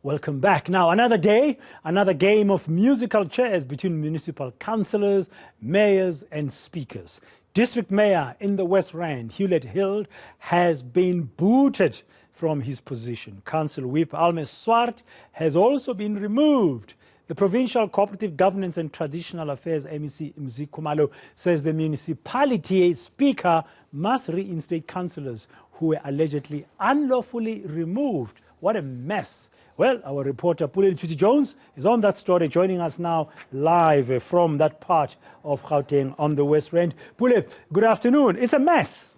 Welcome back. Now, another day, another game of musical chairs between municipal councillors, mayors and speakers. District Mayor in the West Rand, Hullet Hild, has been booted from his position. Council Whip Alme Swart has also been removed. The Provincial Cooperative Governance and Traditional Affairs MEC Mzi says the municipality speaker must reinstate councillors who were allegedly unlawfully removed. What a mess. Well, our reporter Pule Letshwiti-Jones is on that story, joining us now live from that part of Gauteng on the West Rand. Pule, good afternoon. It's a mess.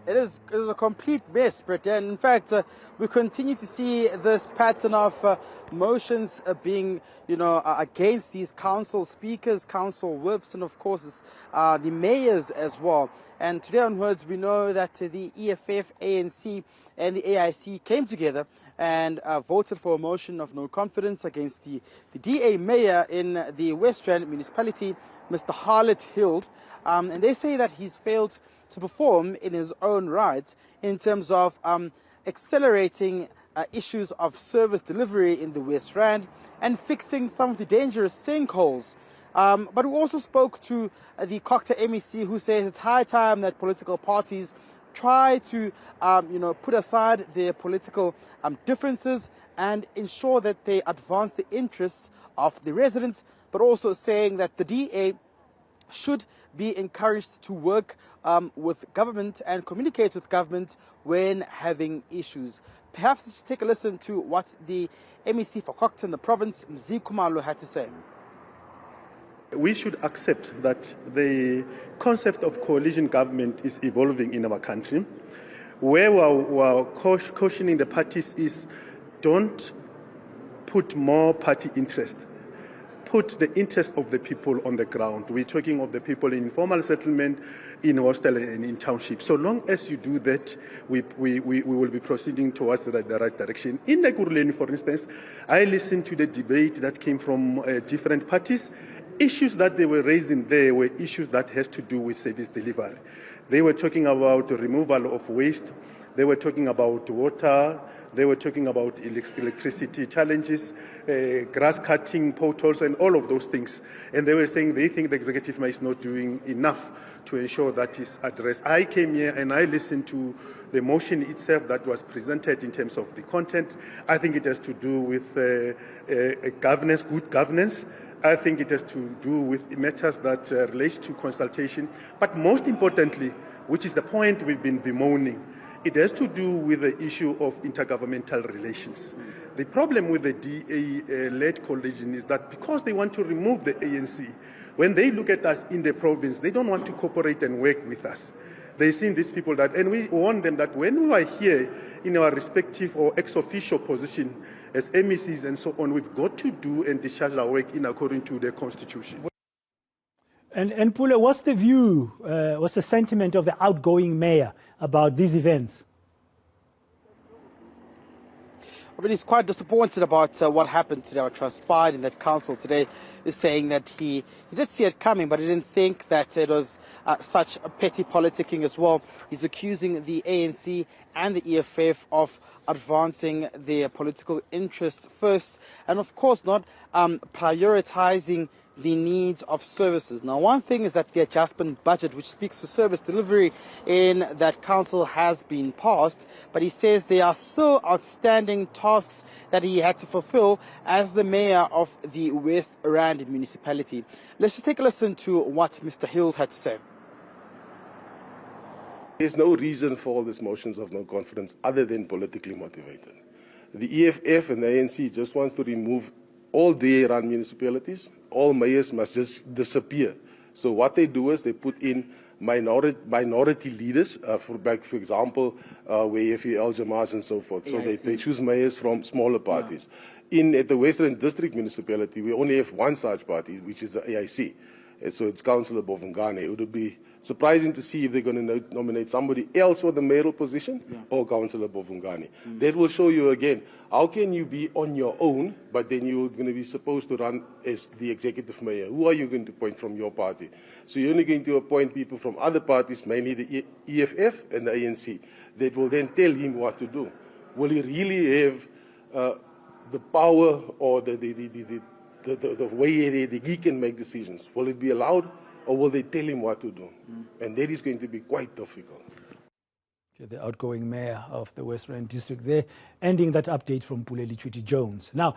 It is a complete mess, Brett. And in fact, we continue to see this pattern of motions being, against these council speakers, council whips, and of course the mayors as well. And today onwards, we know that the EFF, ANC, and the AIC came together and voted for a motion of no confidence against the DA mayor in the West Rand municipality, Mr. Hullet Hild. And they say that he's failed to perform in his own right in terms of accelerating issues of service delivery in the West Rand and fixing some of the dangerous sinkholes. But we also spoke to the Cocta MEC, who says it's high time that political parties try to put aside their political differences and ensure that they advance the interests of the residents, but also saying that the DA should be encouraged to work with government and communicate with government when having issues. Perhaps let's take a listen to what the MEC for Cocta in the province, Mzi, had to say. We should accept that the concept of coalition government is evolving in our country. Where we're cautioning the parties is don't put more party interest. Put the interest of the people on the ground. We're talking of the people in informal settlement, in hostel and in township. So long as you do that, we will be proceeding towards the right direction. In Ekurhuleni, for instance, I listened to the debate that came from different parties. Issues that they were raising there were issues that has to do with service delivery. They were talking about the removal of waste. They were talking about water. They were talking about electricity challenges, grass cutting, potholes, and all of those things. And they were saying they think the executive is not doing enough to ensure that is addressed. I came here and I listened to the motion itself that was presented in terms of the content. I think it has to do with governance, good governance. I think it has to do with matters that relate to consultation. But most importantly, which is the point we've been bemoaning, it has to do with the issue of intergovernmental relations. The problem with the DA-led coalition is that because they want to remove the ANC, when they look at us in the province, they don't want to cooperate and work with us. They see these people that, and we warn them that when we are here in our respective or ex-officio position as MECs and so on, we've got to do and discharge our work in according to the constitution. And Pule, what's the view, what's the sentiment of the outgoing mayor about these events? I mean, he's quite disappointed about what happened today, what transpired in that council today. Is saying that he did see it coming, but he didn't think that it was such a petty politicking as well. He's accusing the ANC and the EFF of advancing their political interests first, and of course not prioritizing the needs of services. Now, one thing is that the adjustment budget, which speaks to service delivery in that council, has been passed, but he says there are still outstanding tasks that he had to fulfill as the mayor of the West Rand municipality. Let's just take a listen to what Mr. Hild had to say. There's no reason for all these motions of no confidence other than politically motivated. The EFF and the ANC just wants to remove all DA-run municipalities. All mayors must just disappear. So what they do is they put in minority leaders, for example, where FEL Jamas and so forth. So they choose mayors from smaller parties. At the Western District Municipality, we only have one such party, which is the AIC. And so it's Councillor Bovungane. It would be surprising to see if they're going to nominate somebody else for the mayoral position or Councillor Bovungane. That will show you again, how can you be on your own, but then you're going to be supposed to run as the executive mayor? Who are you going to appoint from your party? So you're only going to appoint people from other parties, mainly the EFF and the ANC, that will then tell him what to do. will he really have the power or the way that he can make decisions? Will it be allowed, or will they tell him what to do? And that is going to be quite difficult. The outgoing mayor of the West Rand district there, ending that update from Pule Letshwiti-Jones. Now,